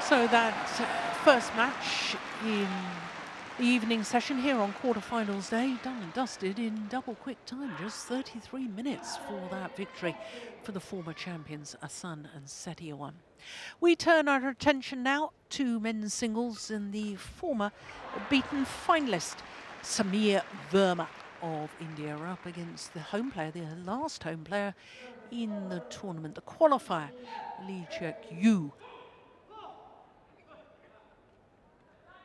So that first match in the evening session here on quarterfinals day, done and dusted in double quick time, just 33 minutes for that victory for the former champions Asan and Setiawan. We turn our attention now to men's singles and the former beaten finalist Samir Verma of India up against the home player, the last home player in the tournament, the qualifier, Cheuk Yiu.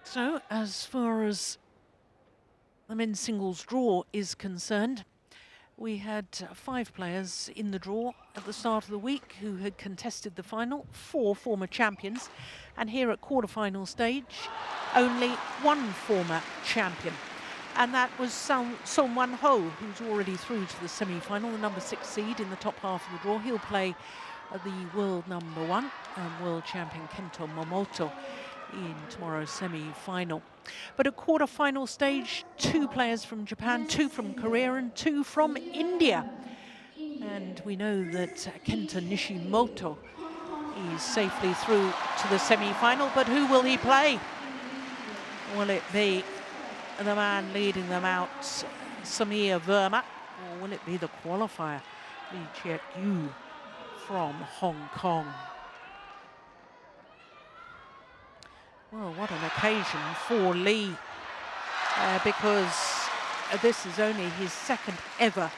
So, as far as the men's singles draw is concerned, we had 5 players in the draw at the start of the week who had contested the final, 4 former champions, and here at quarterfinal stage, only 1 former champion. And that was Son Wan Ho, who's already through to the semi-final, the number 6 seed in the top half of the draw. He'll play the world number 1 and world champion Kento Momoto in tomorrow's semi-final. But at quarter-final stage, 2 players from Japan, 2 from Korea and 2 from India. And we know that Kenta Nishimoto is safely through to the semi-final, but who will he play? Will it be the man leading them out, Samir Verma, or will it be the qualifier, Cheuk Yiu from Hong Kong? Well, what an occasion for Lee, because this is only his 2nd ever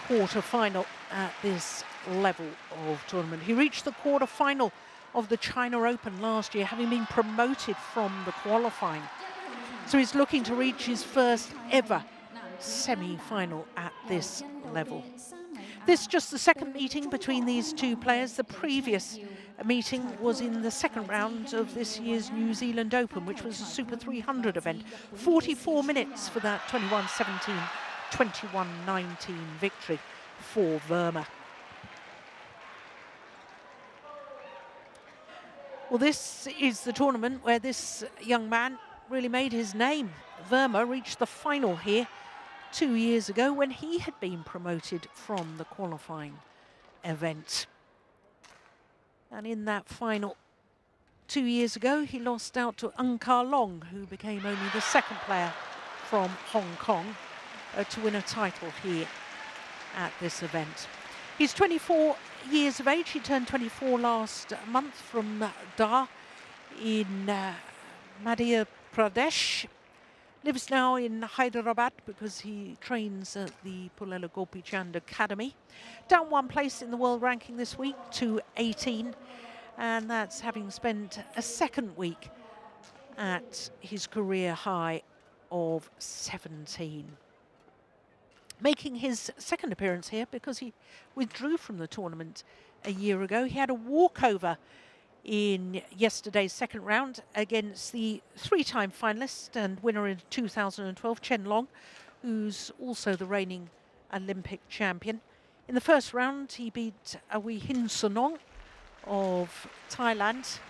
quarter-final at this level of tournament. He reached the quarter-final of the China Open last year, having been promoted from the qualifying. So he's looking to reach his 1st ever semi-final at this level. This is just the 2nd meeting between these 2 players. The previous meeting was in the 2nd round of this year's New Zealand Open, which was a Super 300 event. 44 minutes for that 21-17, 21-19 victory for Verma. Well, this is the tournament where this young man really made his name. Verma reached the final here 2 years ago when he had been promoted from the qualifying event. And in that final 2 years ago, he lost out to Ka Long, who became only the 2nd player from Hong Kong to win a title here at this event. He's 24 years of age. He turned 24 last month from Dar in Madhya Pradesh. Lives now in Hyderabad because he trains at the Pullela Gopi Chand Academy. Down 1 place in the world ranking this week to 18, and that's having spent a 2nd week at his career high of 17. Making his 2nd appearance here because he withdrew from the tournament a year ago. He had a walkover in yesterday's 2nd round against the 3-time finalist and winner in 2012, Chen Long, who's also the reigning Olympic champion. In the 1st round, he beat Awi Hin Sonong of Thailand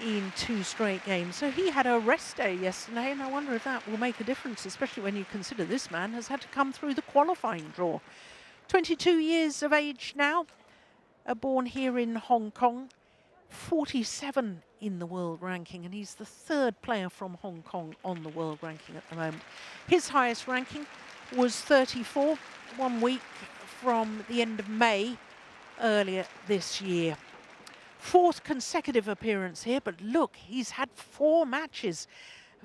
in 2 straight games. So he had a rest day yesterday, and I wonder if that will make a difference, especially when you consider this man has had to come through the qualifying draw. 22 years of age now. Born here in Hong Kong, 47 in the world ranking, and he's the 3rd player from Hong Kong on the world ranking at the moment. His highest ranking was 34, 1 week from the end of May earlier this year. 4th consecutive appearance here, but look, he's had 4 matches,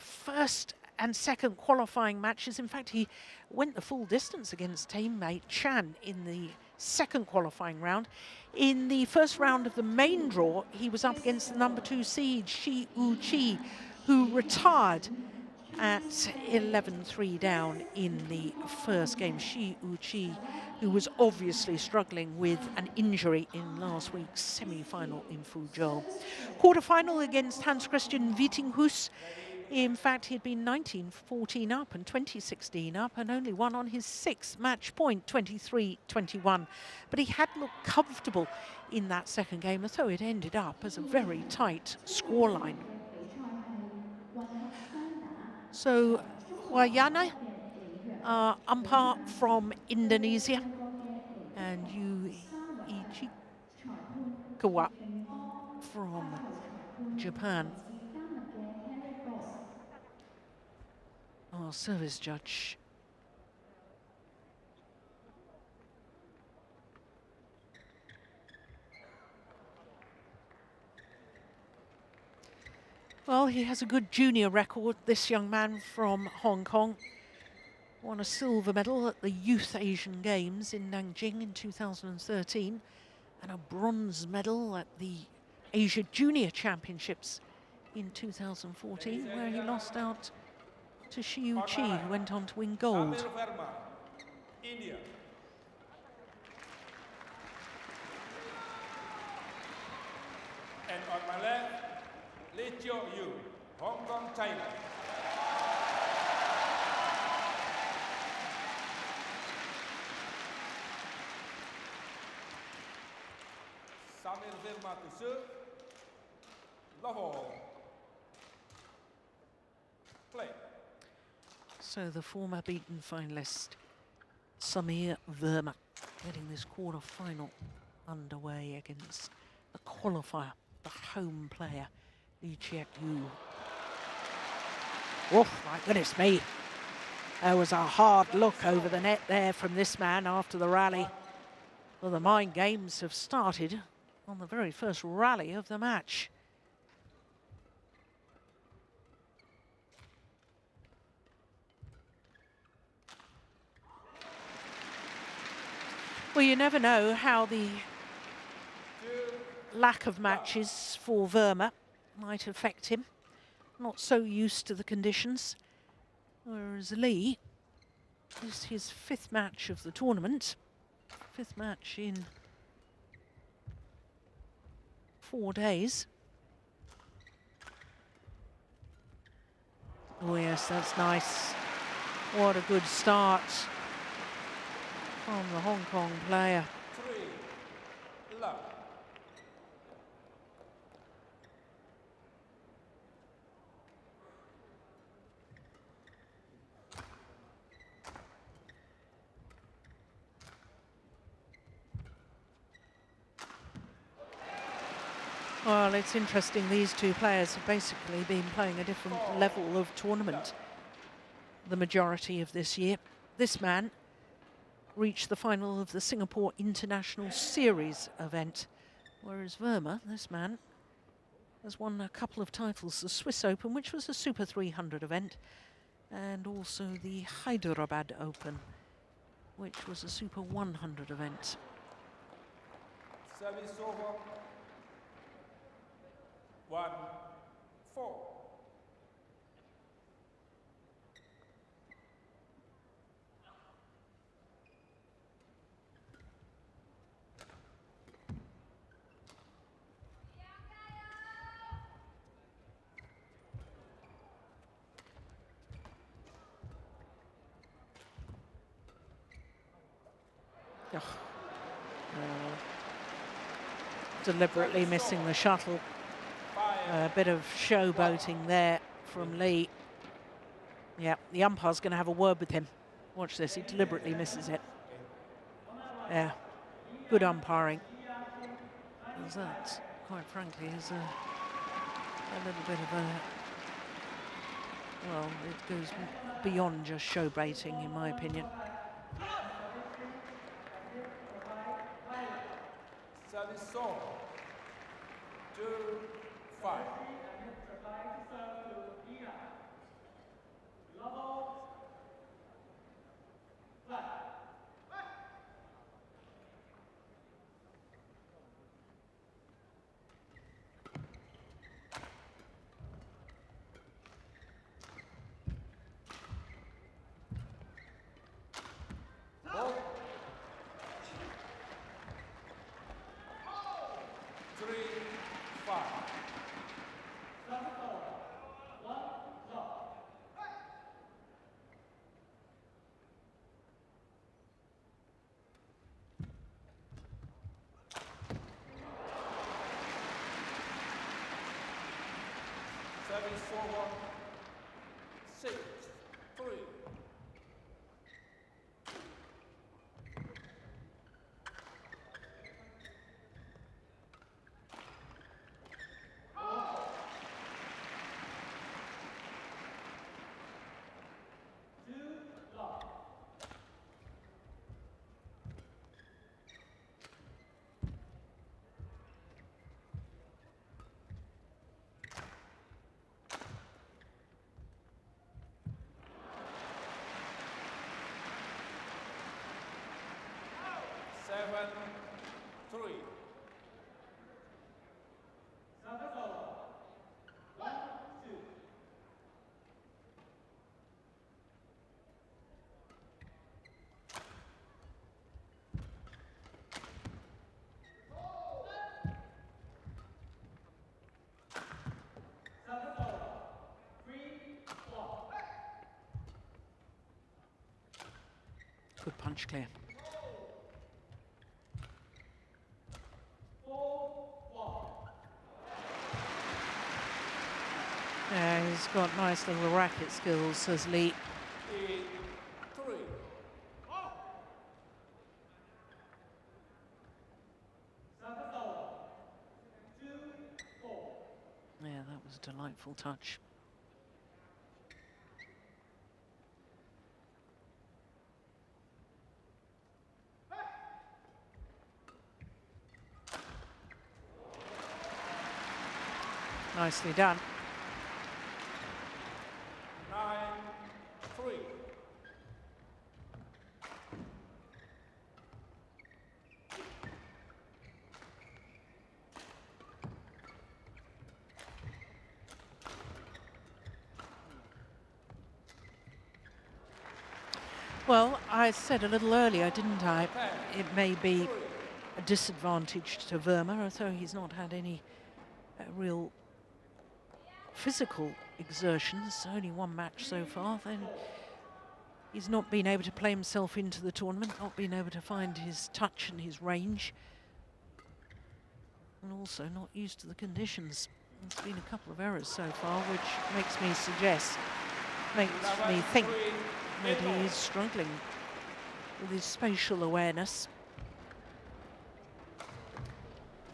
1st and 2nd qualifying matches. In fact, he went the full distance against teammate Chan in the 2nd qualifying round. In the 1st round of the main draw, he was up against the number 2 seed, Chi, who retired at 11-3 down in the 1st game. Chi, who was obviously struggling with an injury in last week's semi-final in Fuzhou. Quarter-final against Hans Christian Wittinghus. In fact, he'd been 19-14 up and 20-16 up and only won on his 6th match point, 23-21. But he had looked comfortable in that 2nd game, although it ended up as a very tight scoreline. So, Wayana, umpire from Indonesia, and Yu Ichikawa from Japan. Our service judge. Well, he has a good junior record, this young man from Hong Kong. Won a silver medal at the Youth Asian Games in Nanjing in 2013 and a bronze medal at the Asia Junior Championships in 2014, where he lost out to Cheuk Yiu, who went on to win gold. VERMA, India. And on my left, Cheuk Yiu, Hong Kong, China. VERMA to serve. Lahore. Play. So the former beaten finalist, VERMA, getting this quarter-final underway against the qualifier, the home player, Cheuk Yiu. Oh, my goodness me. There was a hard look over the net there from this man after the rally. Well, the mind games have started on the very first rally of the match. Well, you never know how the lack of matches for VERMA might affect him. Not so used to the conditions. Whereas Lee is his 5th match of the tournament. 5th match in 4 days. Oh yes, that's nice. What a good start from the Hong Kong player. 3 love. Well, it's interesting, these two players have basically been playing a different level of tournament the majority of this year. This man reached the final of the Singapore International Series event, whereas VERMA, this man, has won a couple of titles, the Swiss Open, which was a Super 300 event, and also the Hyderabad Open, which was a Super 100 event. Service over. 1-4. Deliberately missing the shuttle. A bit of showboating there from Lee. Yeah, the umpire's going to have a word with him. Watch this, he deliberately misses it. Yeah, good umpiring. Because that, quite frankly, is a little bit of a... Well, it goes beyond just showbaiting, in my opinion. Service over. 2-5. Service forward. 6-3. match clear. Yeah, he's got nice little racket skills, says Lee. 8-3. Yeah, that was a delightful touch. Nicely done. 9-3. Well, I said a little earlier, didn't I? It may be a disadvantage to VERMA, although he's not had any real physical exertions, only one match so far. Then he's not been able to play himself into the tournament, not been able to find his touch and his range, and also not used to the conditions. There's been a couple of errors so far, which makes me think that he is struggling with his spatial awareness.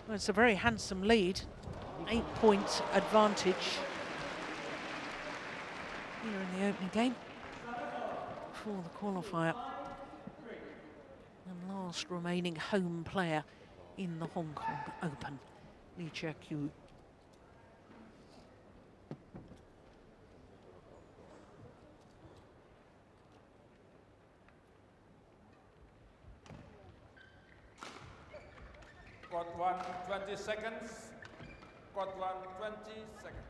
Well, it's a very handsome lead, 8-point advantage here in the opening game for the qualifier and last remaining home player in the Hong Kong Open, Cheuk Yiu. Got 1, 20 seconds. Got 1, 20 seconds.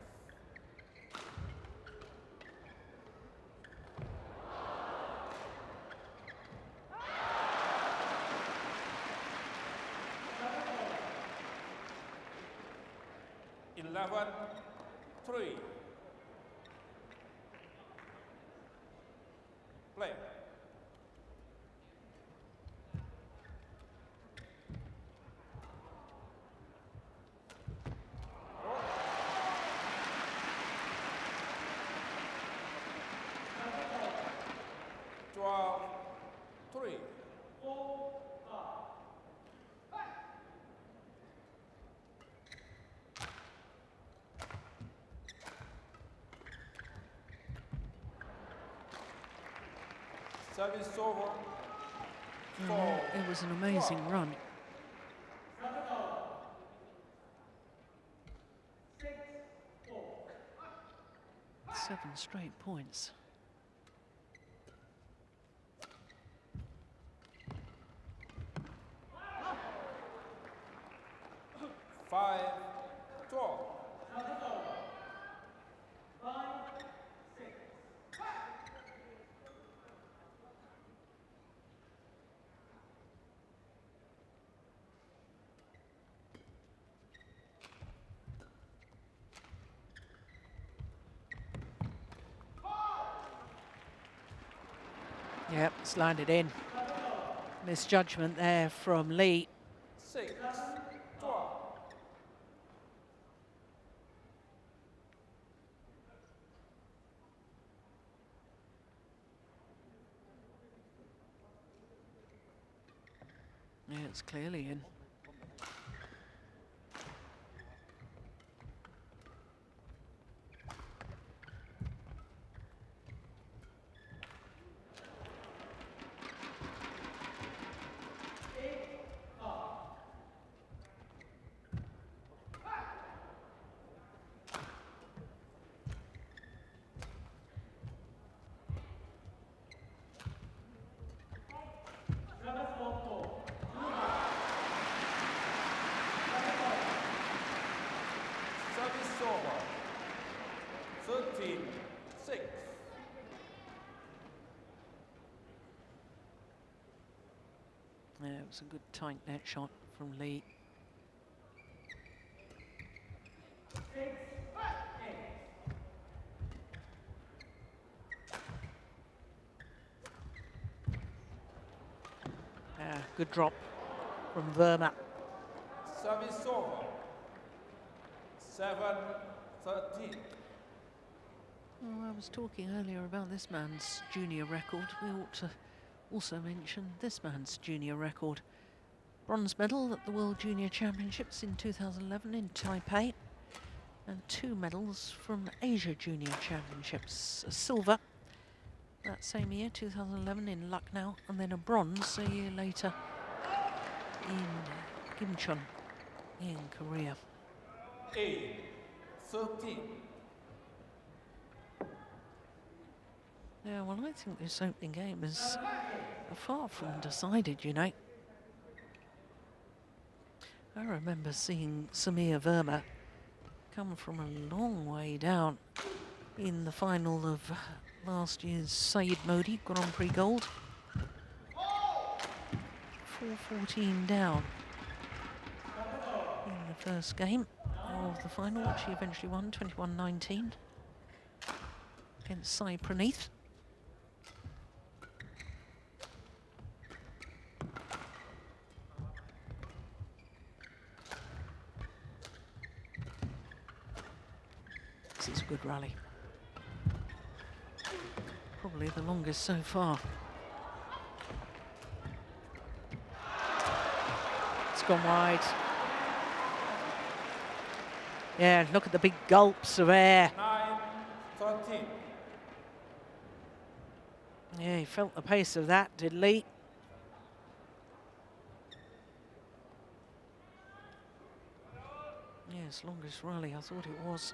Eleven, 3. Play. Service over. 4. It was an amazing run. 7 straight points. 5, 12. Yep, it's landed in. Misjudgment there from Lee. 6, 12. Yeah, it's clearly in. Service over. 13, 6. Yeah, it was a good tight net shot from Lee. Good drop from VERMA. Service over. 7-13. Well, I was talking earlier about this man's junior record. We ought to also mention this man's junior record. Bronze medal at the World Junior Championships in 2011 in Taipei, and 2 medals from Asia Junior Championships. A silver that same year, 2011, in Lucknow, and then a bronze a year later in Gimcheon in Korea. 8-13. Yeah, well, I think this opening game is far from decided, you know. I remember seeing Samir VERMA come from a long way down in the final of last year's Saeed Modi Grand Prix Gold. 4-14 down in the first game of the final, which he eventually won 21-19 against Sai Praneeth. This is a good rally. Probably the longest so far. It's gone wide. Yeah, look at the big gulps of air. 9-13. Yeah, he felt the pace of that, did Lee? Yes, longest rally, I thought it was.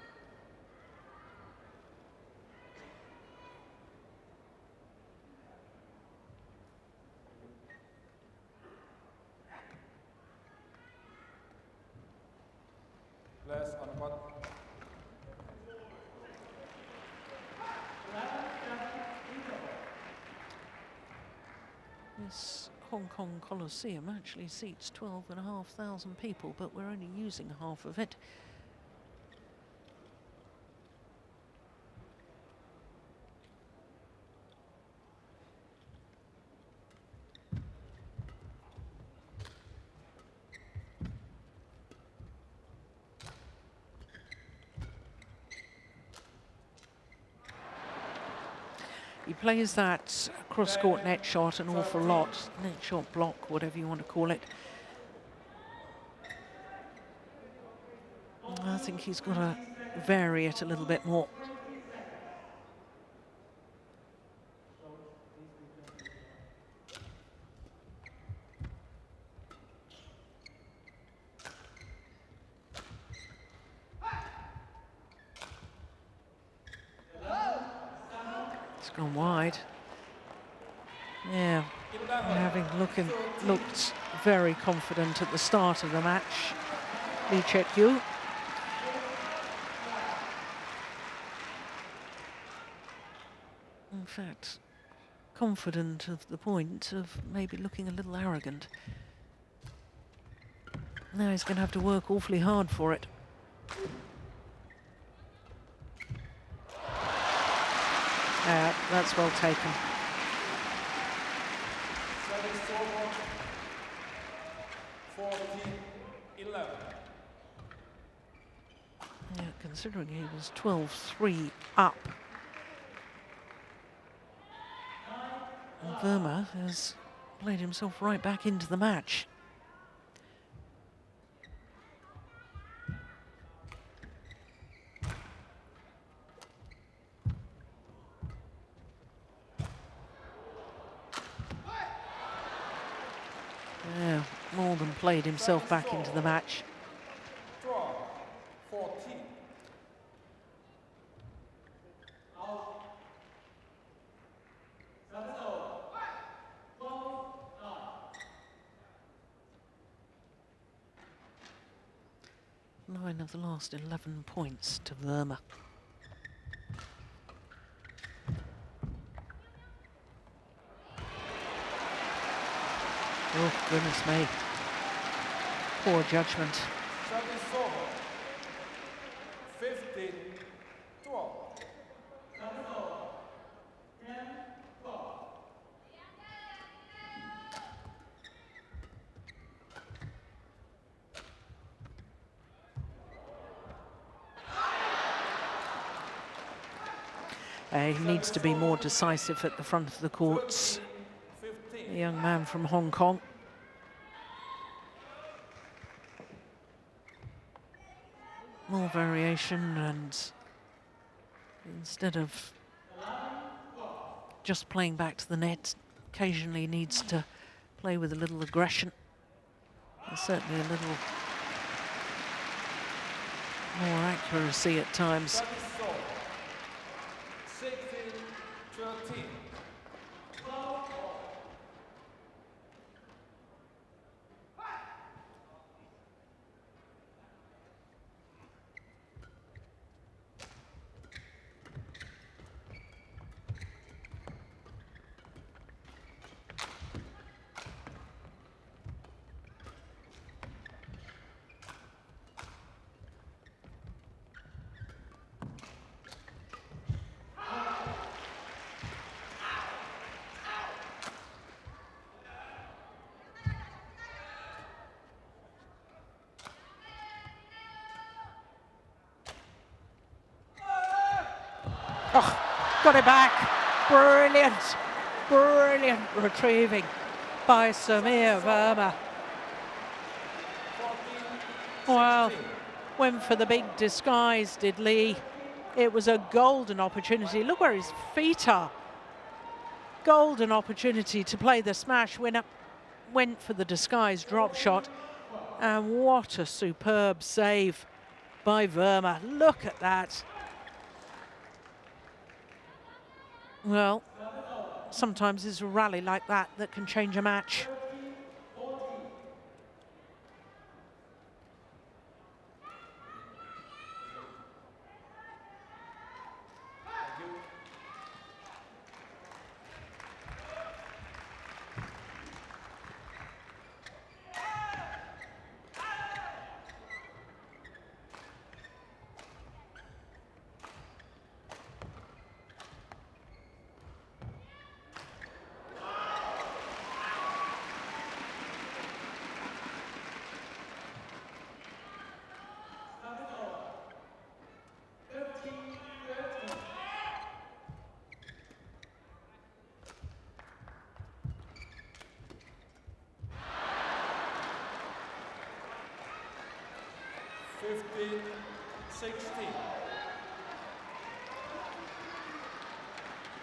Less on the button. This Hong Kong Coliseum actually seats 12,500 people, but we're only using half of it. He plays that cross-court net shot an awful lot, net shot block, whatever you want to call it. I think he's got to vary it a little bit more. Gone wide. Yeah, having looked very confident at the start of the match, Cheuk Yiu. In fact, confident of the point of maybe looking a little arrogant. Now he's going to have to work awfully hard for it. That's well taken. Service over. 14-11. Yeah, considering he was 12-3 up. And VERMA has played himself right back into the match. Yeah, more than played himself back into the match. 12-14. Nine of the last 11 points to VERMA. Oh, goodness me. Poor judgment. Service over. 15-12. He needs to be more decisive at the front of the courts. The young man from Hong Kong. More variation, and instead of just playing back to the net, occasionally needs to play with a little aggression. And certainly a little more accuracy at times. 16-13. Oh, got it back. Brilliant, brilliant retrieving by Samir VERMA. Well, went for the big disguise, did Lee. It was a golden opportunity. Look where his feet are. Golden opportunity to play the smash winner. Went for the disguise drop shot. And what a superb save by VERMA. Look at that. Well, sometimes it's a rally like that that can change a match.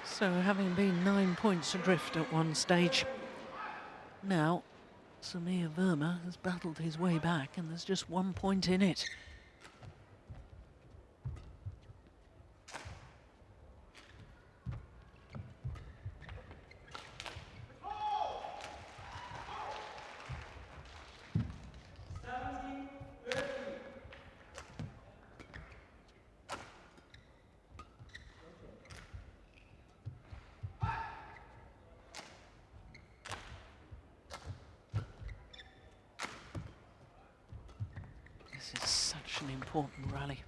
So having been 9 points adrift at one stage, now Samir VERMA has battled his way back and there's just 1 point in it. This is such an important rally.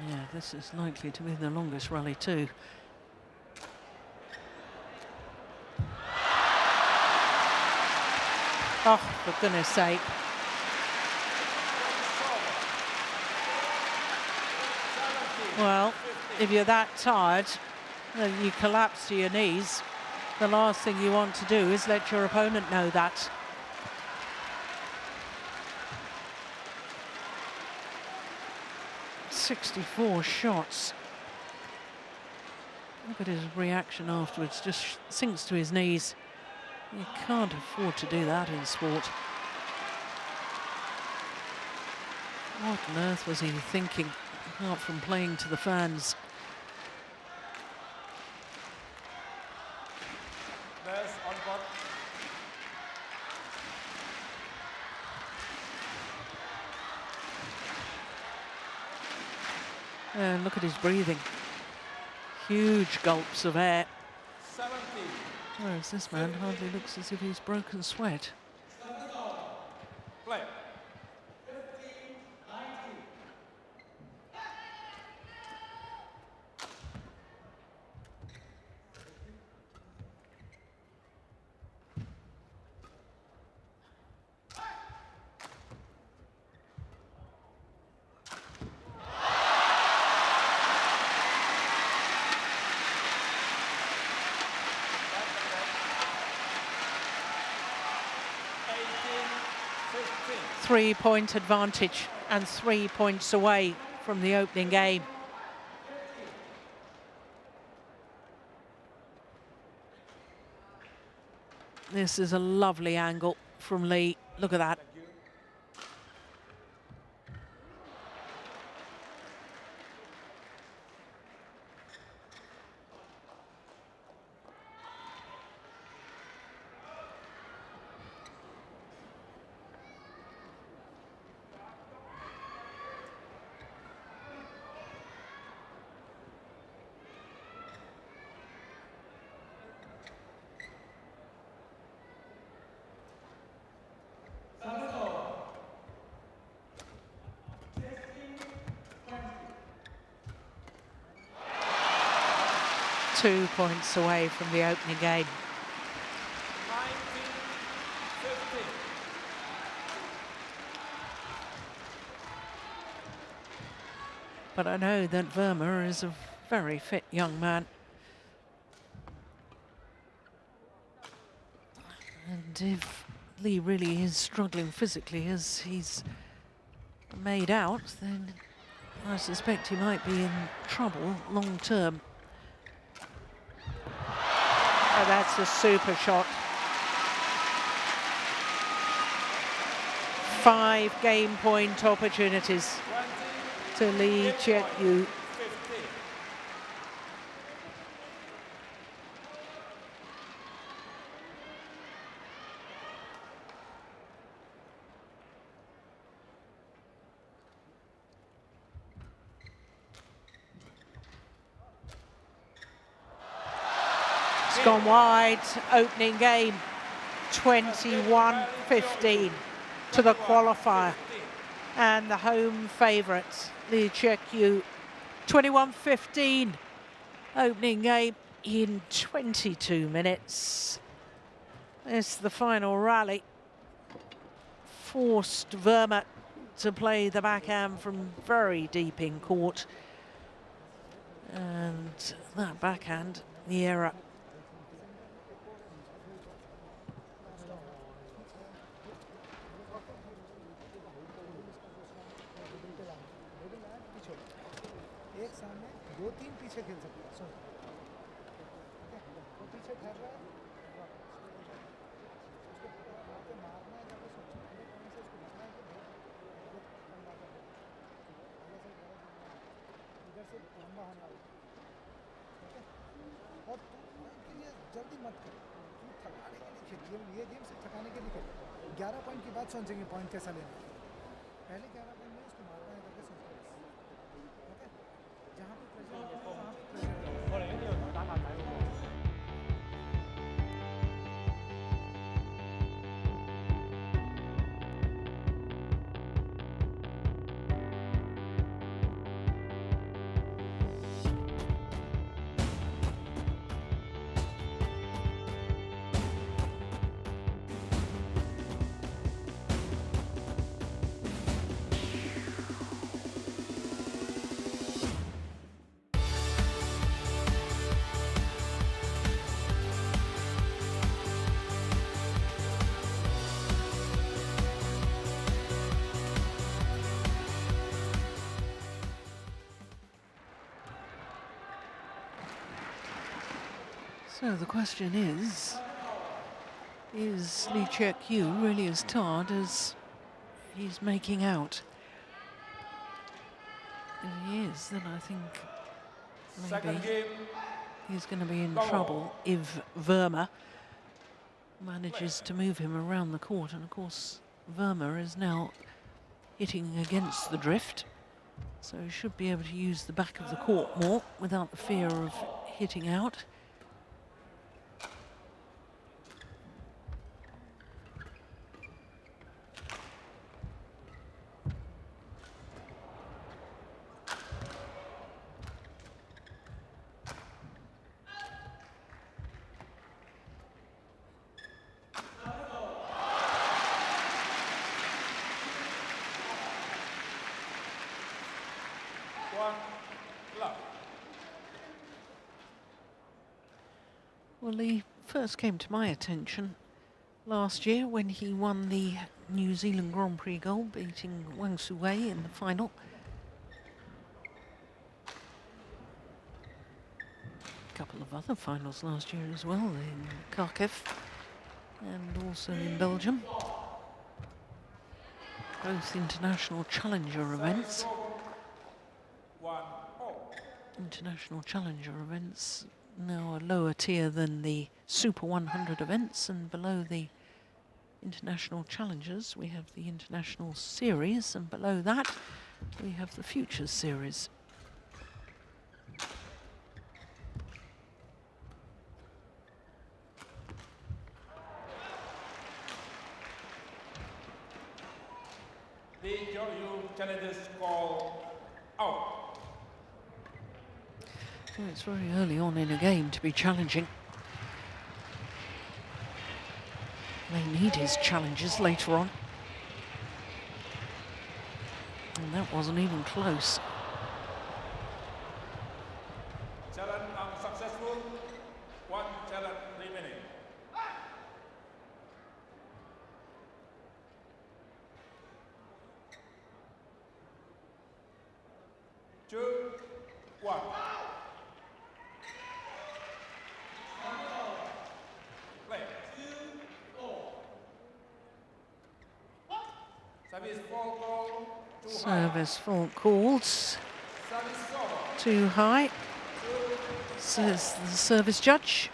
Yeah, this is likely to be the longest rally too. Oh, for goodness sake. Well, if you're that tired, you collapse to your knees. The last thing you want to do is let your opponent know that. "64 shots. Look at his reaction afterwards, just sinks to his knees. You can't afford to do that in sport. What on earth was he thinking, apart from playing to the fans? There's on board. And look at his breathing. Huge gulps of air. 70. Whereas this man hardly looks as if he's broken sweat. Play. 3-point advantage and 3 points away from the opening game. This is a lovely angle from Lee. Look at that. Two points away from the opening game. 19-15. But I know that VERMA is a very fit young man. And if Lee really is struggling physically as he's made out, then I suspect he might be in trouble long term. Oh, that's a super shot. 5 game point opportunities to Lee Cheuk Yiu. 15. It's gone wide. Opening game 21-15 to the qualifier. And the home favourites, Lee Cheuk Yiu, 21-15. Opening game in 22 minutes. It's the final rally. Forced VERMA to play the backhand from very deep in court. And that backhand, the error. ये game सिर्फ थकाने के लिए खेल 11 point की बात सोचेंगे point कैसा लेना पहले 11 पॉइंट में उसको मारना है करके सोचते हैं ओके जहां पे प्रेशर है वहां पे So the question is Lee Cheuk Yiu really as tired as he's making out? If he is, then I think Second maybe game. he's going to be in Go on. trouble if VERMA manages to move him around the court. And of course, VERMA is now hitting against the drift, so he should be able to use the back of the court more without the fear of hitting out. Well, he first came to my attention last year when he won the New Zealand Grand Prix gold, beating Wang Suwei in the final. A couple of other finals last year as well, in Kharkiv and also in Belgium. Both international challenger events. International challenger events now a lower tier than the Super 100 events, and below the international challengers we have the international series, and below that we have the futures series. The Cheuk Yiu challenges call out. Well, it's very early on in a game to be challenging. May need his challenges later on. And that wasn't even close. Challenge unsuccessful. One challenge remaining. 2, 1. Play. Service fault call. Service fault called. Service over. Too high, says the service judge.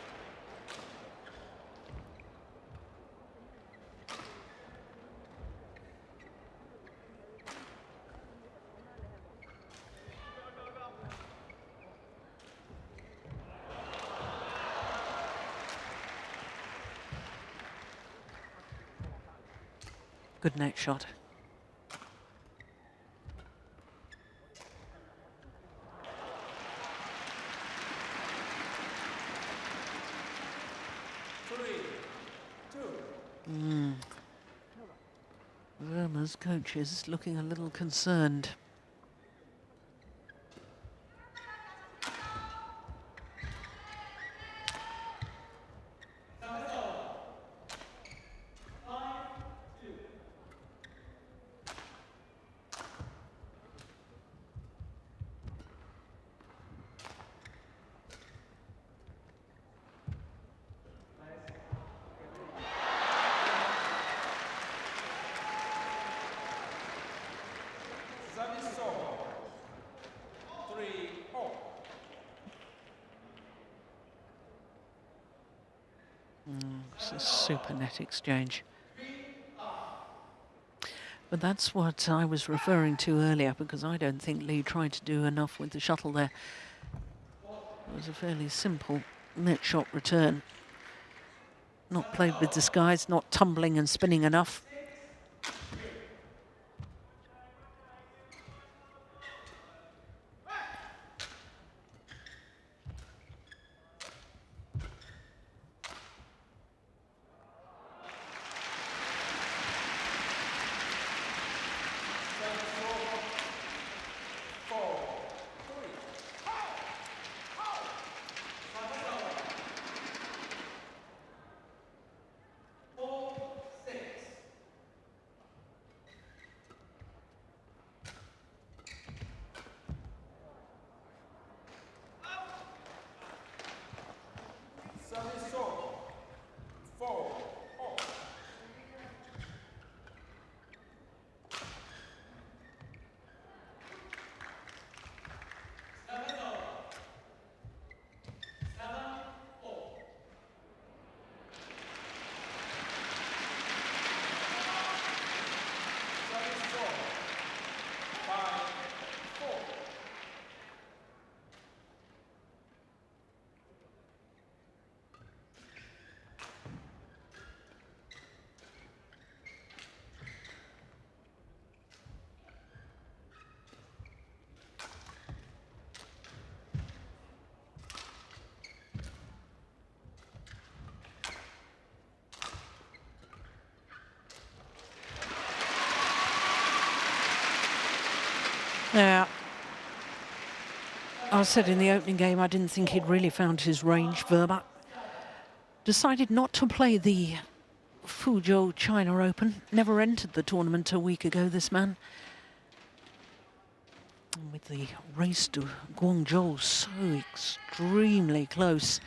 Good net shot. VERMA's coach is looking a little concerned. Service over. 3-0. It's a super net exchange. But that's what I was referring to earlier, because I don't think Lee tried to do enough with the shuttle there. It was a fairly simple net shot return. Not played with disguise, not tumbling and spinning enough. Service over. 4-0. Service over. 5-4. Yeah. I said in the opening game I didn't think he'd really found his range, VERMA. decided not to play the Fuzhou China Open. Never entered the tournament a week ago, this man. And with the race to Guangzhou so extremely close,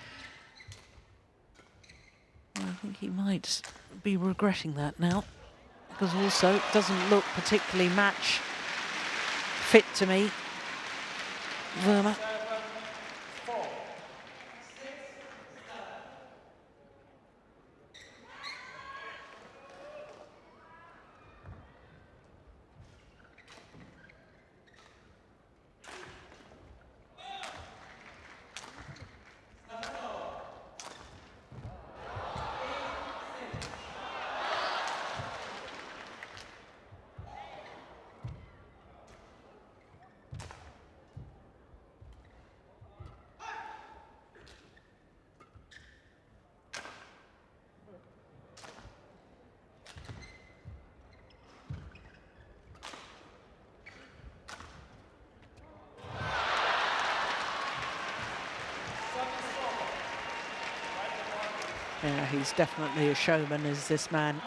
I think he might be regretting that now, because also it doesn't look particularly match fit to me, VERMA. Yeah, he's definitely a showman, is this man.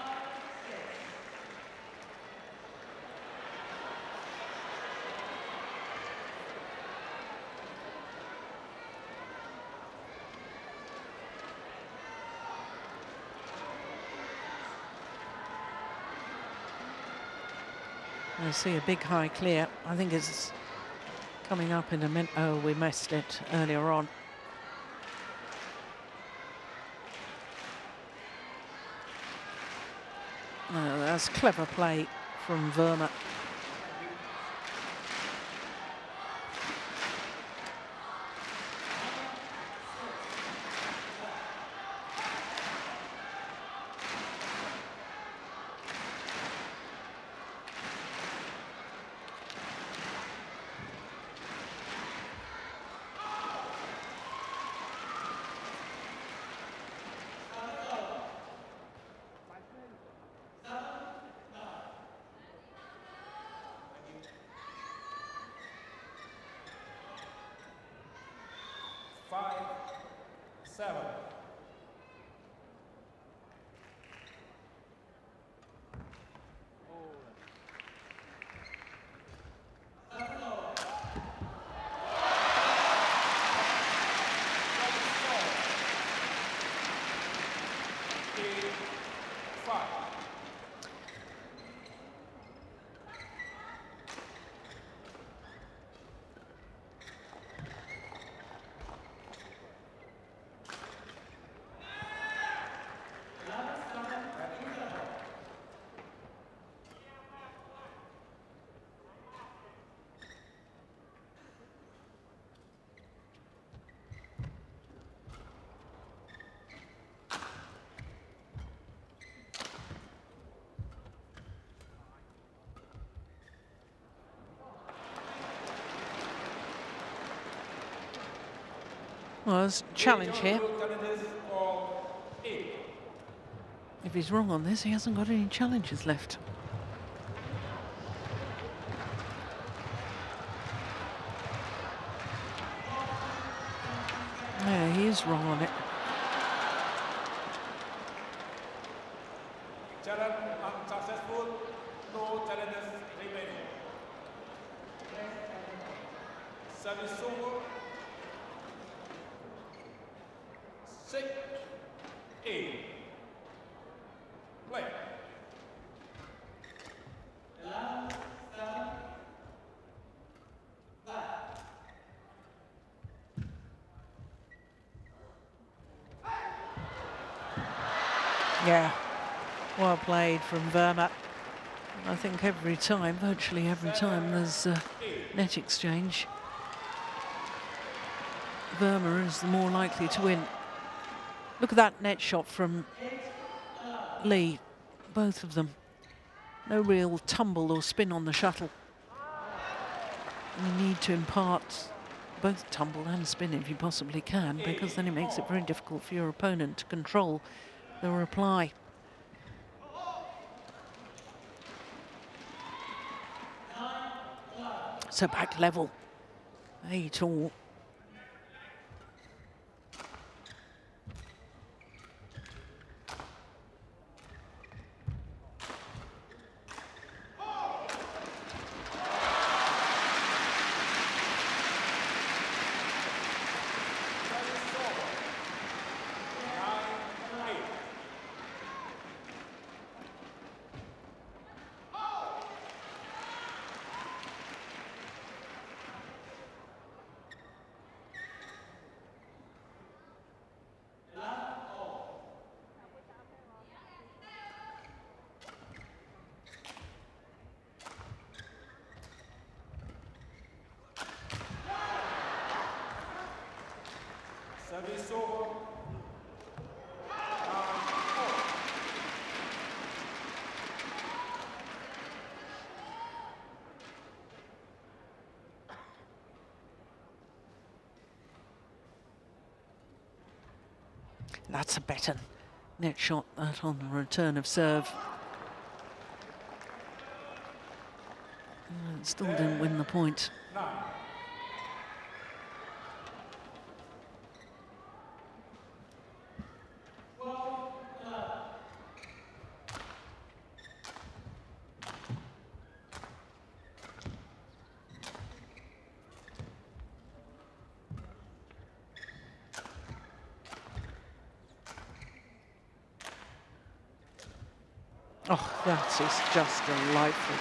I see a big high clear. I think it's coming up in a minute. Oh, we missed it earlier on. Oh, that's clever play from VERMA. Well, there's a challenge here. If he's wrong on this, he hasn't got any challenges left. Yeah, he is wrong on it. Challenge unsuccessful, no challenges remaining. Service over. 6-8. Play. Yeah, well played from VERMA. I think every time, virtually every time, there's a net exchange, VERMA is the more likely to win. Look at that net shot from Lee, both of them. No real tumble or spin on the shuttle. You need to impart both tumble and spin if you possibly can, because then it makes it very difficult for your opponent to control the reply. So back level, 8-all. That's a better net shot, that on the return of serve. It still didn't win the point. Oh, that is just delightful.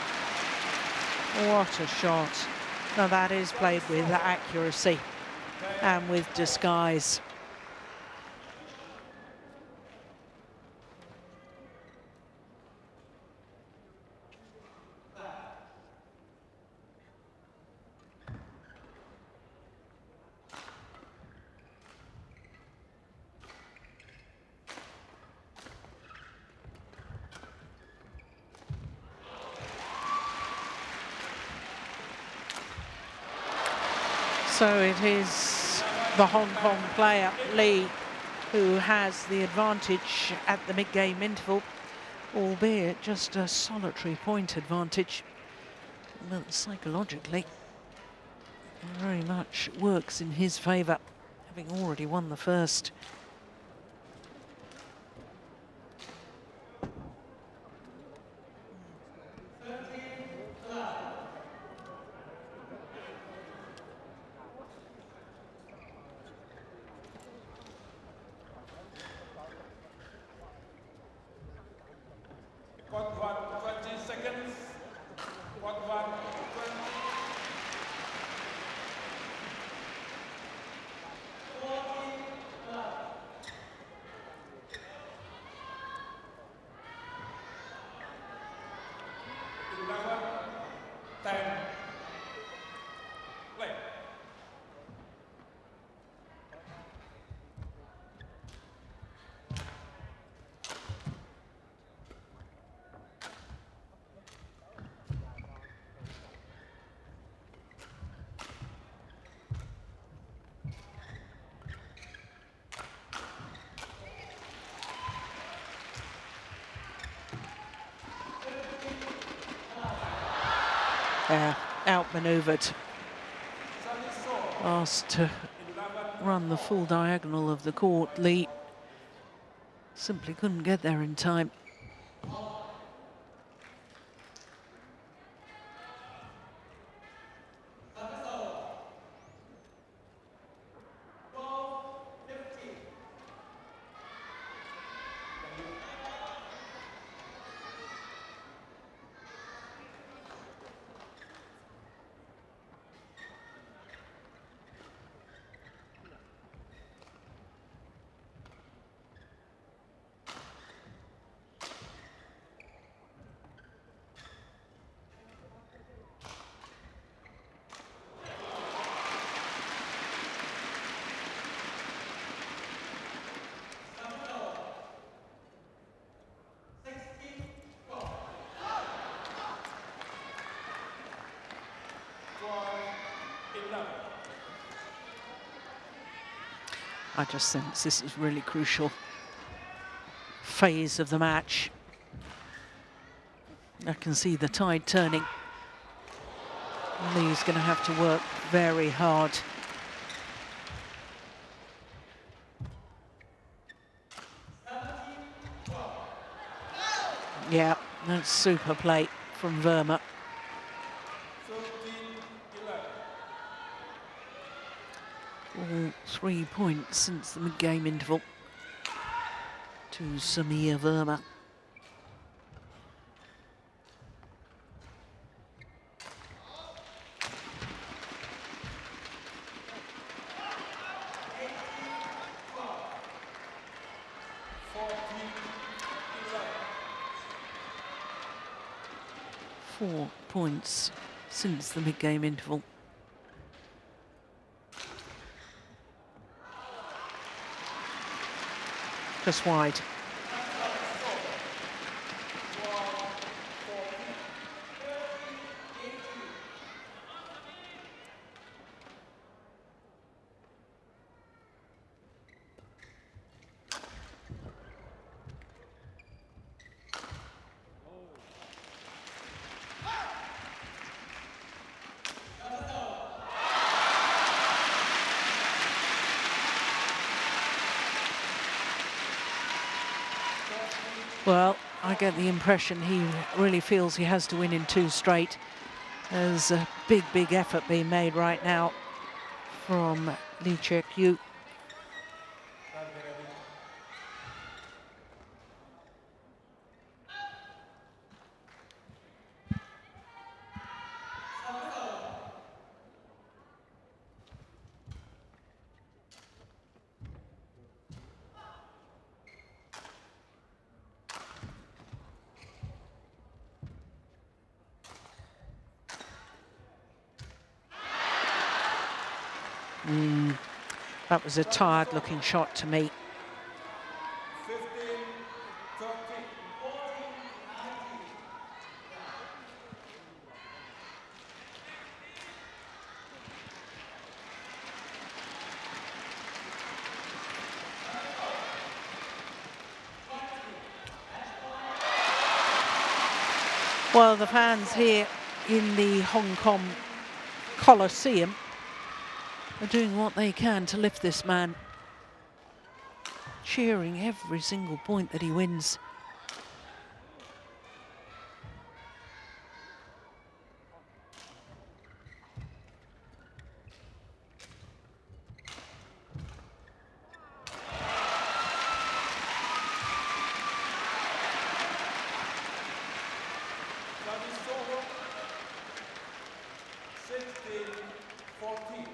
What a shot. Now that is played with accuracy and with disguise. So it is the Hong Kong player, Lee, who has the advantage at the mid-game interval, albeit just a solitary point advantage. But psychologically, very much works in his favour, having already won the first. Court 1, 20 seconds. Court 1, 20. Play. Outmaneuvered. Asked to run the full diagonal of the court. Lee simply couldn't get there in time. I just sense this is really crucial phase of the match. I can see the tide turning. Lee's going to have to work very hard. Yeah, that's super play from VERMA. All 3 points since the mid-game interval to Samir VERMA. Four points since the mid-game interval. Just wide. Well, I get the impression he really feels he has to win in 2 straight. There's a big, big effort being made right now from Cheuk Yiu. That was a tired-looking shot to me. 15-13. Well, the fans here in the Hong Kong Coliseum are doing what they can to lift this man, cheering every single point that he wins. Service over. 16-14.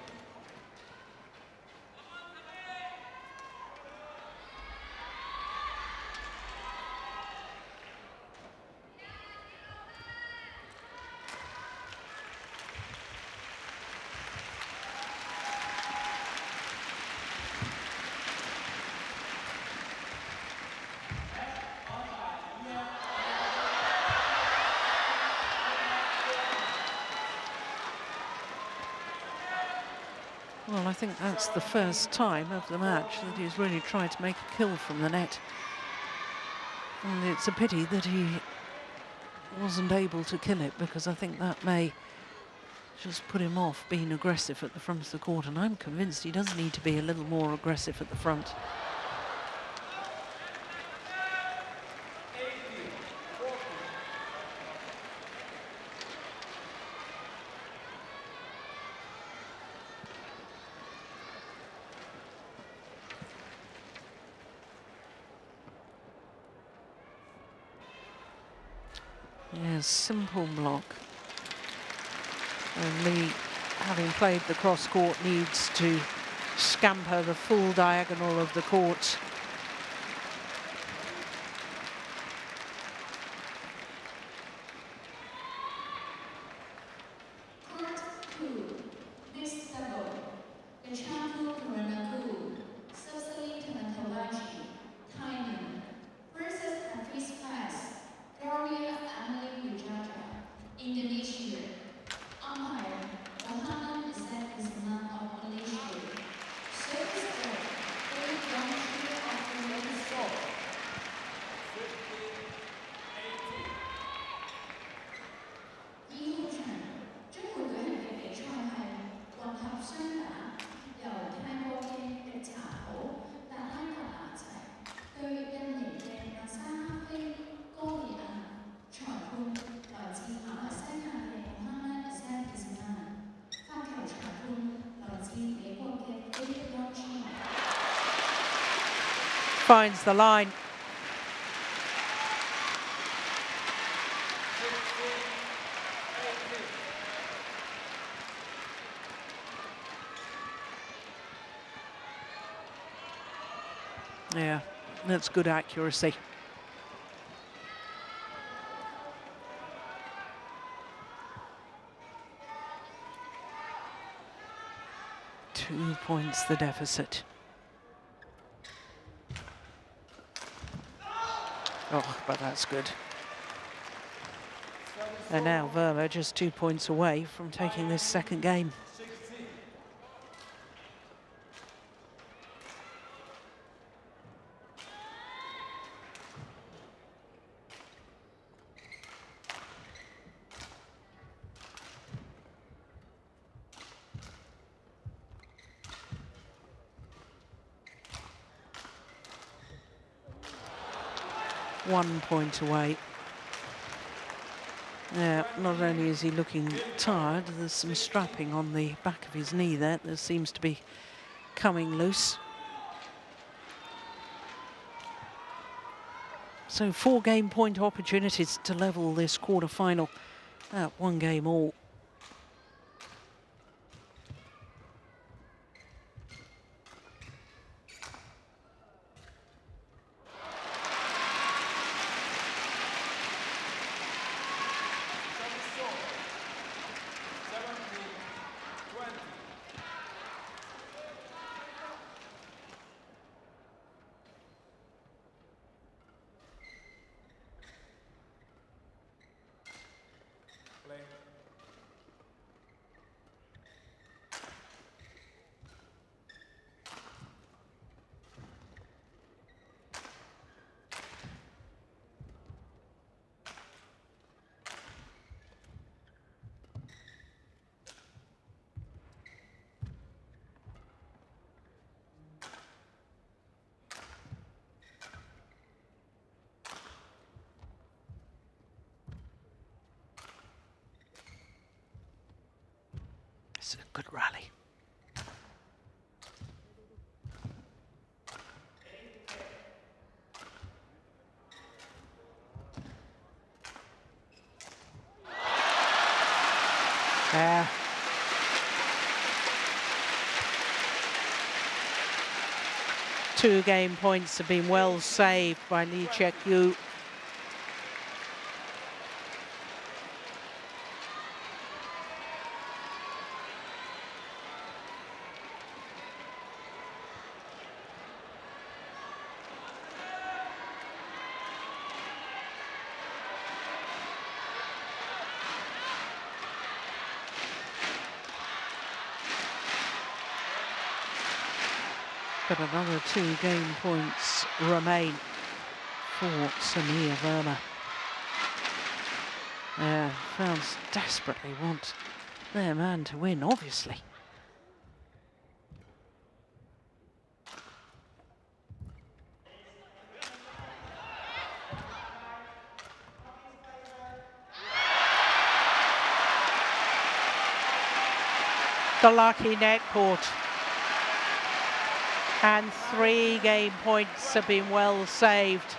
Well, I think that's the first time of the match that he's really tried to make a kill from the net. And it's a pity that he wasn't able to kill it, because I think that may just put him off being aggressive at the front of the court. And I'm convinced he does need to be a little more aggressive at the front. Yeah, simple block. And Lee, having played the cross court, needs to scamper the full diagonal of the court. Finds the line. Yeah, that's good accuracy. Two points the deficit. Oh, but that's good. And now VERMA just 2 points away from taking this second game. 1 point away. Yeah, not only is he looking tired, there's some strapping on the back of his knee there that seems to be coming loose. So 4 game point opportunities to level this quarter-final at 1 game all. It's a good rally. Yeah. Two game points have been well saved by Cheuk Yiu. But another 2 game points remain for VERMA. Fans desperately want their man to win, obviously. The lucky net court. And 3 game points have been well saved.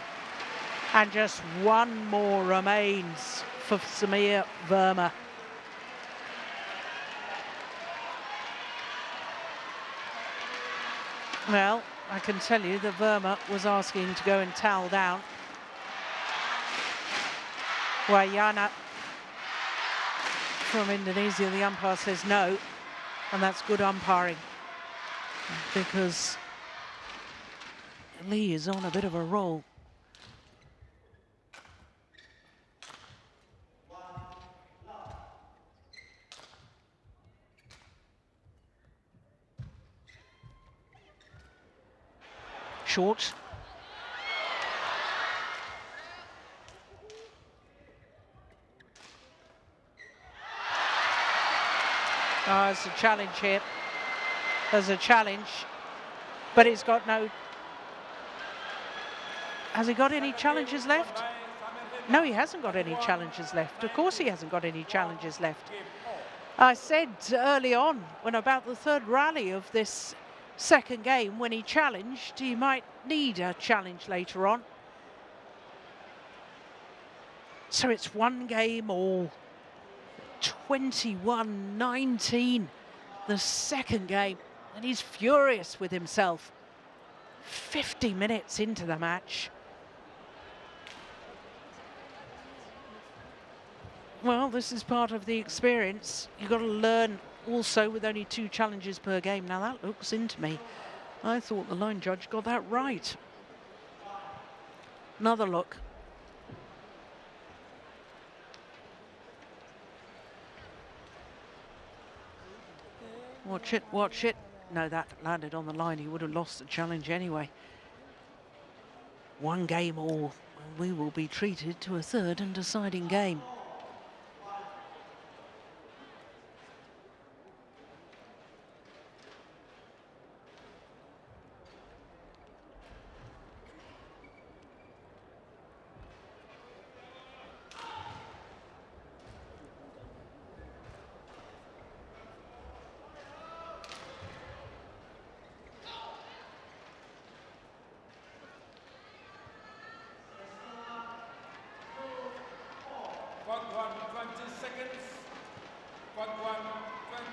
And just 1 more remains for VERMA. Well, I can tell you that VERMA was asking to go and towel down. Wayana from Indonesia, the umpire says no, and that's good umpiring, because Lee is on a bit of a roll. Short. There's a challenge here. There's a challenge, but he's got no... Has he got any challenges left? No, he hasn't got any challenges left. Of course he hasn't got any challenges left. I said early on, when about the 3rd rally of this 2nd game, when he challenged, he might need a challenge later on. So it's 1 game all. 21-19, the 2nd game, and he's furious with himself. 50 minutes into the match. Well, this is part of the experience. You've got to learn also with only 2 challenges per game. Now that looks into me. I thought the line judge got that right. Another look. Watch it, watch it. No, that landed on the line. He would have lost the challenge anyway. 1 game all. We will be treated to a 3rd and deciding game. seconds. Court 1, 20.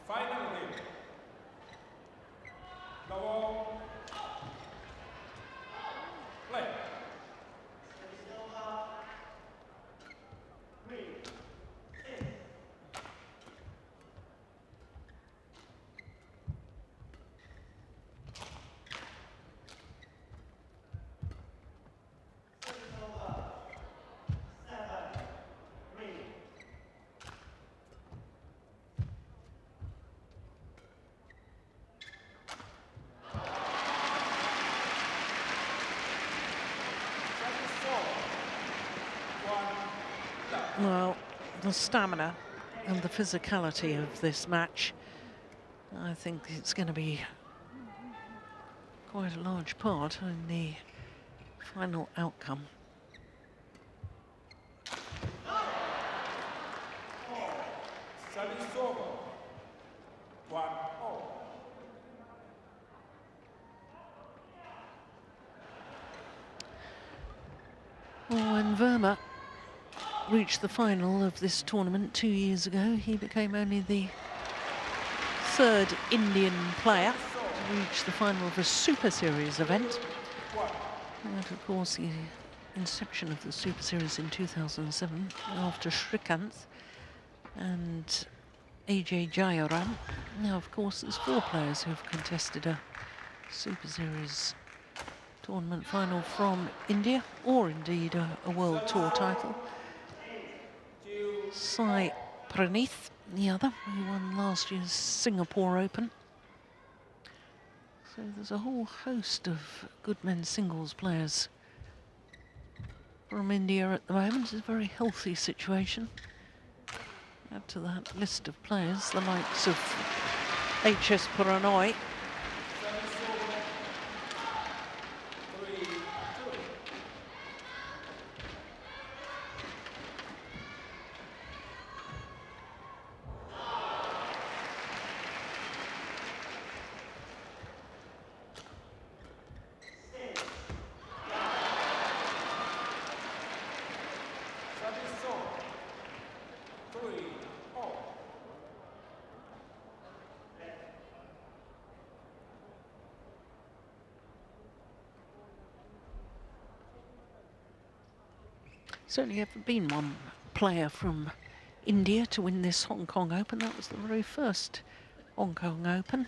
Final game. Double play. Well, the stamina and the physicality of this match, I think it's going to be quite a large part in the final outcome. Service over. 1-0. When VERMA reached the final of this tournament 2 years ago, he became only the third Indian player to reach the final of a Super Series event. And of course, the inception of the Super Series in 2007 after Srikanth and AJ Jayaram. Now, of course, there's 4 players who have contested a Super Series tournament final from India, or indeed a World Tour title. Sai Praneeth, the other, who won last year's Singapore Open. So there's a whole host of good men's singles players from India at the moment. It's a very healthy situation. Add to that list of players the likes of HS Prannoy, certainly ever been one player from India to win this Hong Kong Open. That was the very first Hong Kong Open.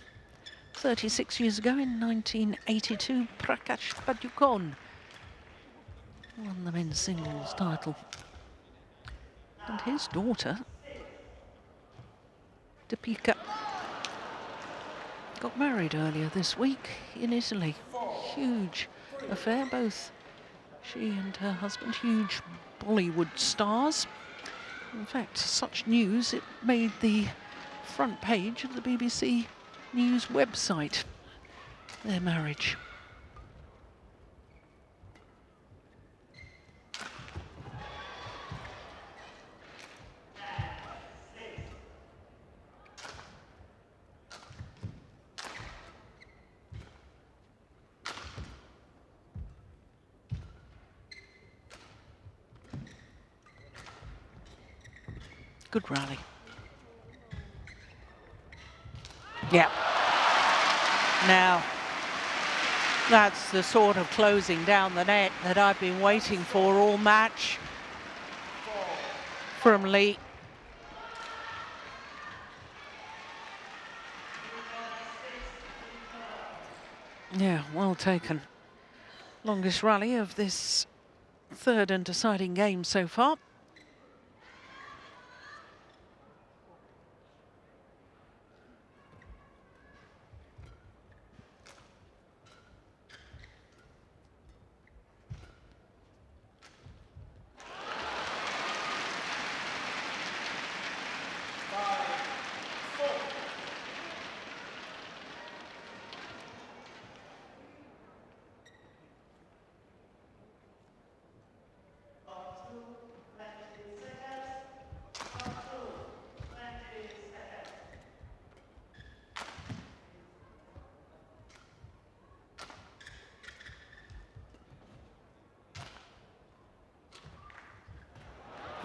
36 years ago in 1982, Prakash Padukone won the men's singles title. And his daughter, Deepika, got married earlier this week in Italy. Huge affair, both she and her husband, huge Bollywood stars. In fact, such news, it made the front page of the BBC News website, their marriage. Good rally. Yeah. Now, that's the sort of closing down the net that I've been waiting for all match from Lee. Yeah, well taken. Longest rally of this third and deciding game so far.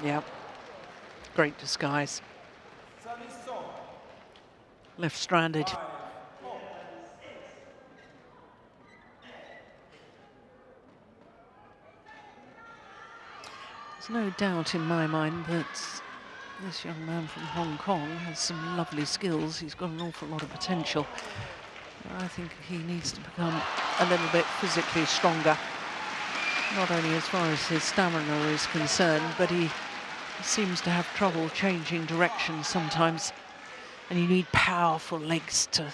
Yeah, great disguise. Left stranded. There's no doubt in my mind that this young man from Hong Kong has some lovely skills. He's got an awful lot of potential. I think he needs to become a little bit physically stronger, not only as far as his stamina is concerned, but he seems to have trouble changing direction sometimes. And you need powerful legs to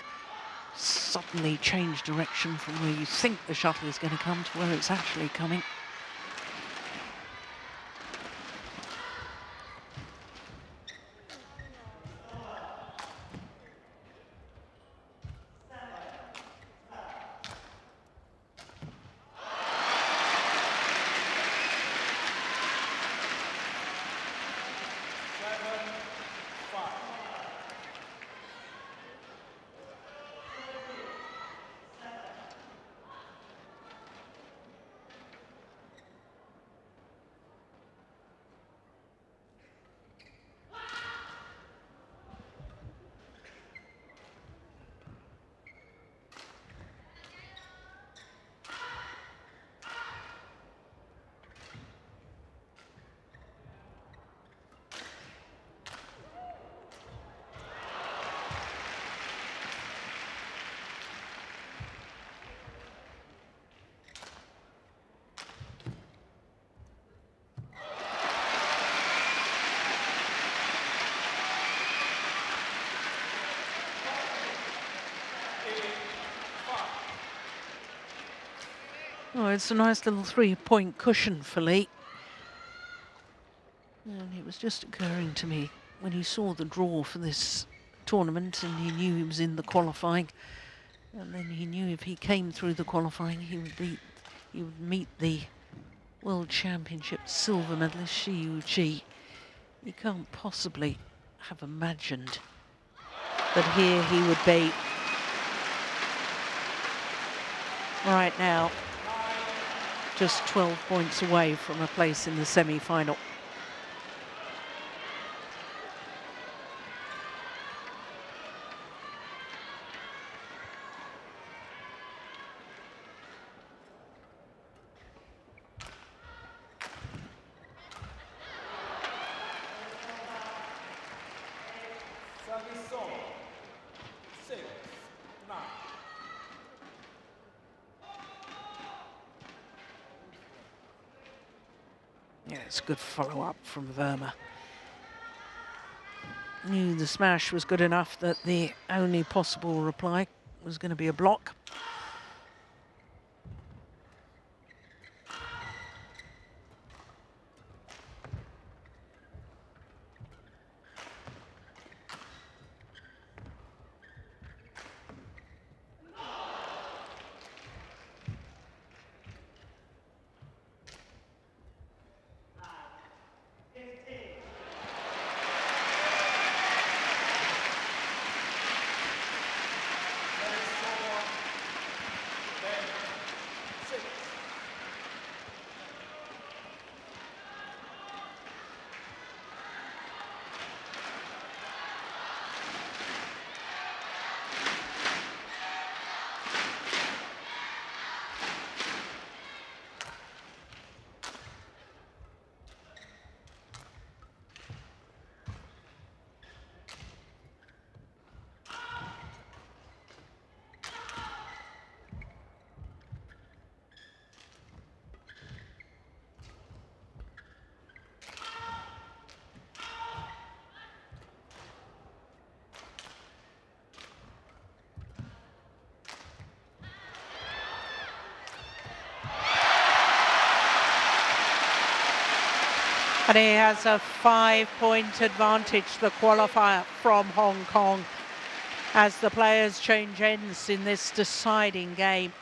suddenly change direction from where you think the shuttle is going to come to where it's actually coming. Oh, it's a nice little 3-point cushion for Lee. And it was just occurring to me when he saw the draw for this tournament and he knew he was in the qualifying, and then he knew if he came through the qualifying he would meet the World Championships silver medalist Cheuk Yiu. He can't possibly have imagined that here he would be right now, just 12 points away from a place in the semi-final. Yeah, it's a good follow-up from VERMA. Knew the smash was good enough that the only possible reply was going to be a block. And he has a 5-point advantage, the qualifier from Hong Kong, as the players change ends in this deciding game.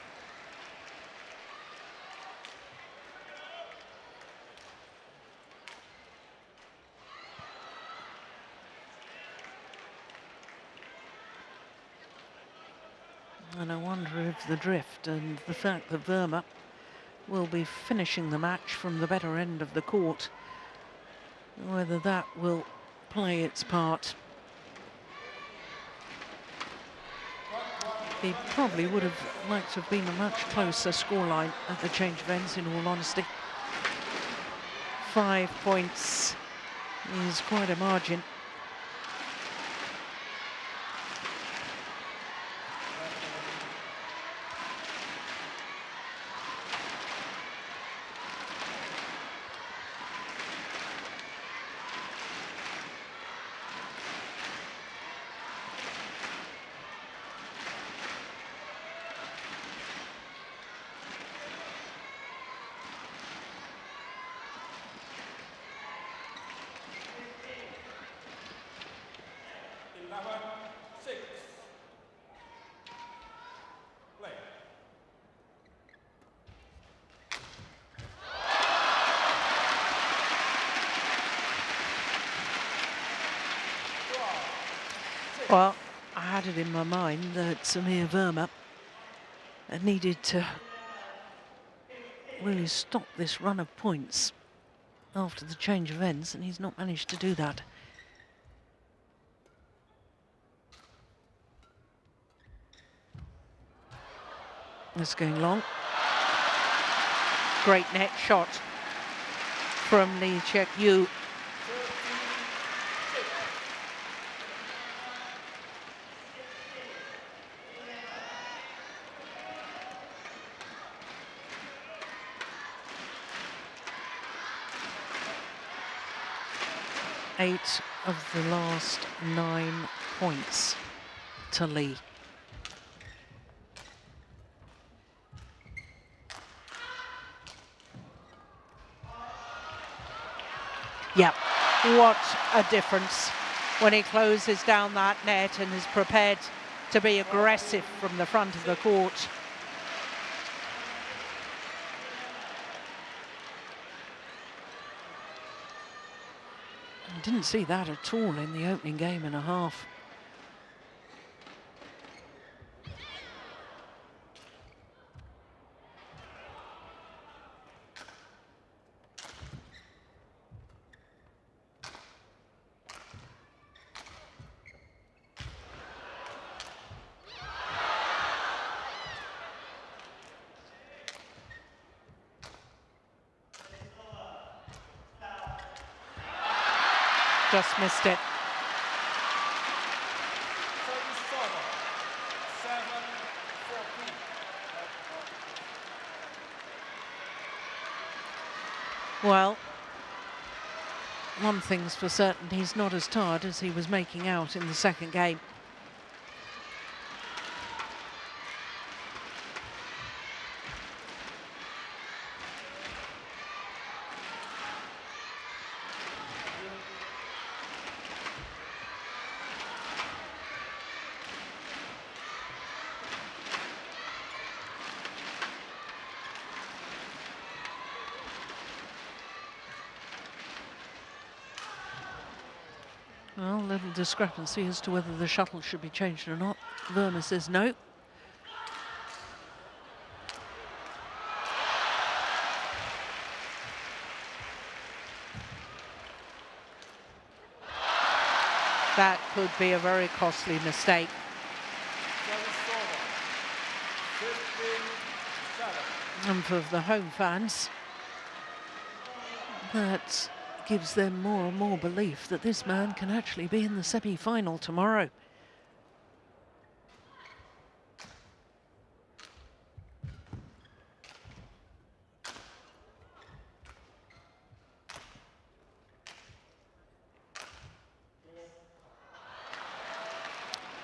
And I wonder if the drift and the fact that VERMA will be finishing the match from the better end of the court whether that will play its part. He probably would have liked to have been a much closer scoreline at the change of ends, in all honesty. 5 points is quite a margin. Well, I had it in my mind that VERMA needed to really stop this run of points after the change of ends, and he's not managed to do that. It's going long. Great net shot from the Cheuk Yiu. Eight of the last 9 points to Lee. Yeah, what a difference when he closes down that net and is prepared to be aggressive from the front of the court. I didn't see that at all in the opening game and a half. Just missed it. Well, one thing's for certain, he's not as tired as he was making out in the second game. Well, little discrepancy as to whether the shuttle should be changed or not. VERMA says no. That could be a very costly mistake. And for the home fans, that gives them more and more belief that this man can actually be in the semi-final tomorrow.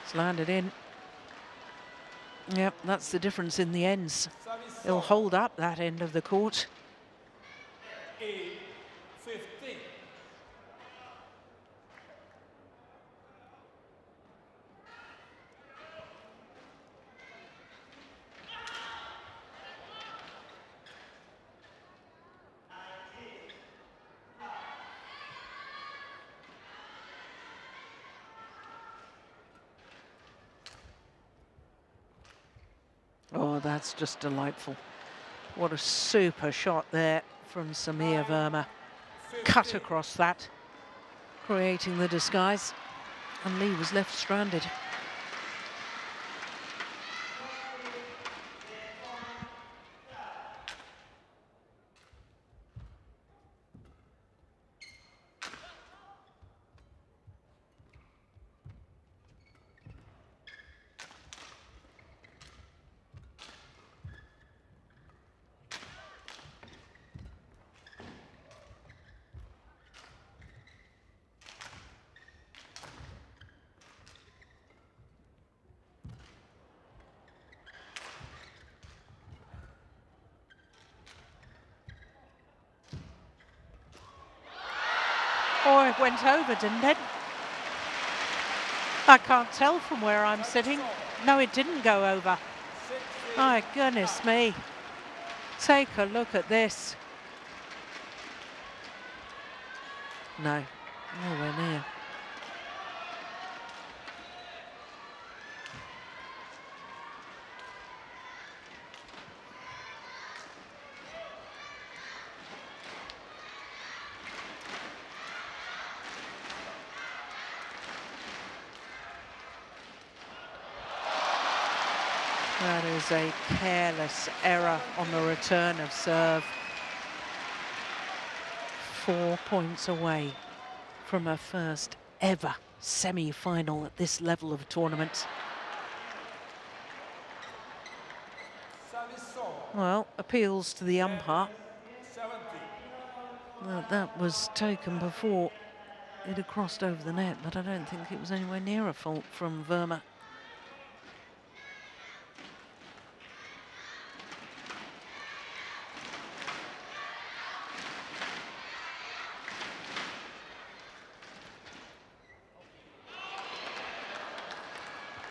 It's landed in. Yep, that's the difference in the ends. He'll hold up that end of the court. Oh, that's just delightful. What a super shot there from VERMA. Cut across that. creating the disguise, and Lee was left stranded. Oh, it went over, didn't it? I can't tell from where I'm sitting. No, it didn't go over. My goodness me. Take a look at this. No, nowhere near. That is a careless error on the return of serve. 4 points away from a first ever semi-final at this level of tournament. Well, appeals to the umpire. Well, that was taken before it had crossed over the net, but I don't think it was anywhere near a fault from VERMA.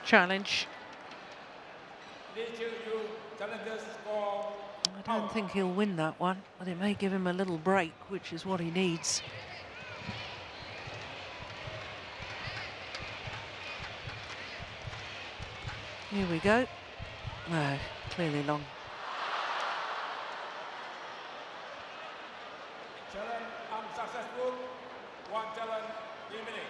Challenge. I don't think he'll win that one, but it may give him a little break, which is what he needs. Here we go. No, clearly long. Challenge unsuccessful. One challenge remaining.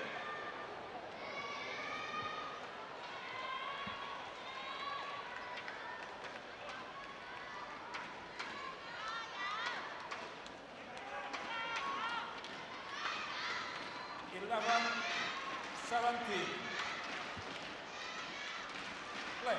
Play.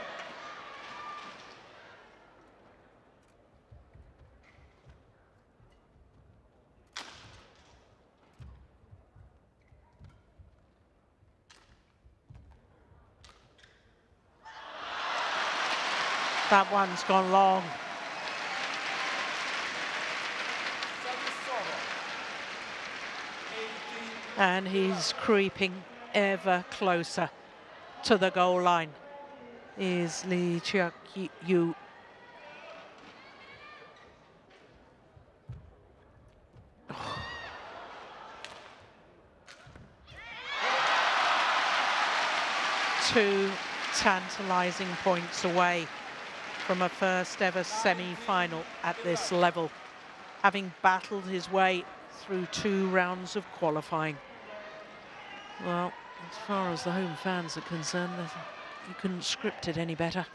That one's gone long. And he's creeping ever closer to the goal line. Is Cheuk Yiu. Two tantalizing points away from a first ever semi-final at this level, having battled his way through 2 rounds of qualifying. Well, as far as the home fans are concerned, you couldn't script it any better.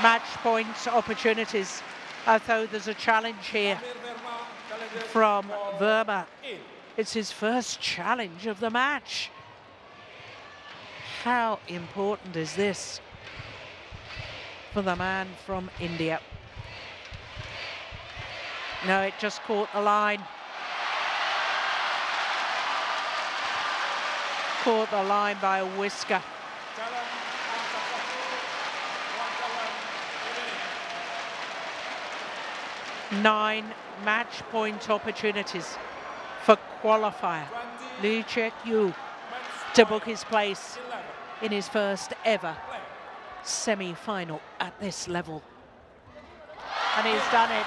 Match point opportunities, although there's a challenge here from VERMA. It's his first challenge of the match. How important is this for the man from India? No, it just caught the line. Caught the line by a whisker. 9 match point opportunities for qualifier Cheuk Yiu to book his place in his first ever semi-final at this level. And he's done it.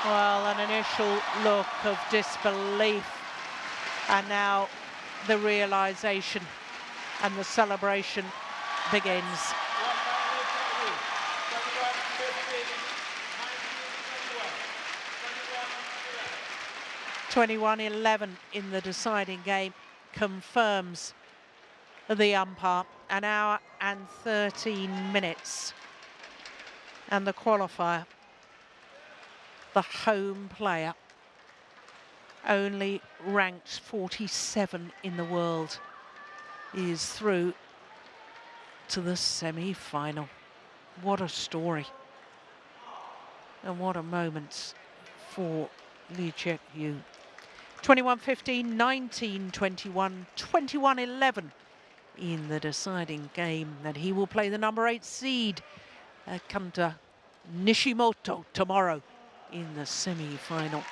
Well, an initial look of disbelief, and now the realization and the celebration begins. 21-11 in the deciding game confirms the umpire. An hour and 13 minutes. And the qualifier, the home player, only ranked 47 in the world, is through to the semi-final. What a story. And what a moment for Cheuk Yiu. 21-15, 19-21, 21-11 in the deciding game. And he will play the number 8 seed, Kanta Nishimoto, tomorrow in the semi-final.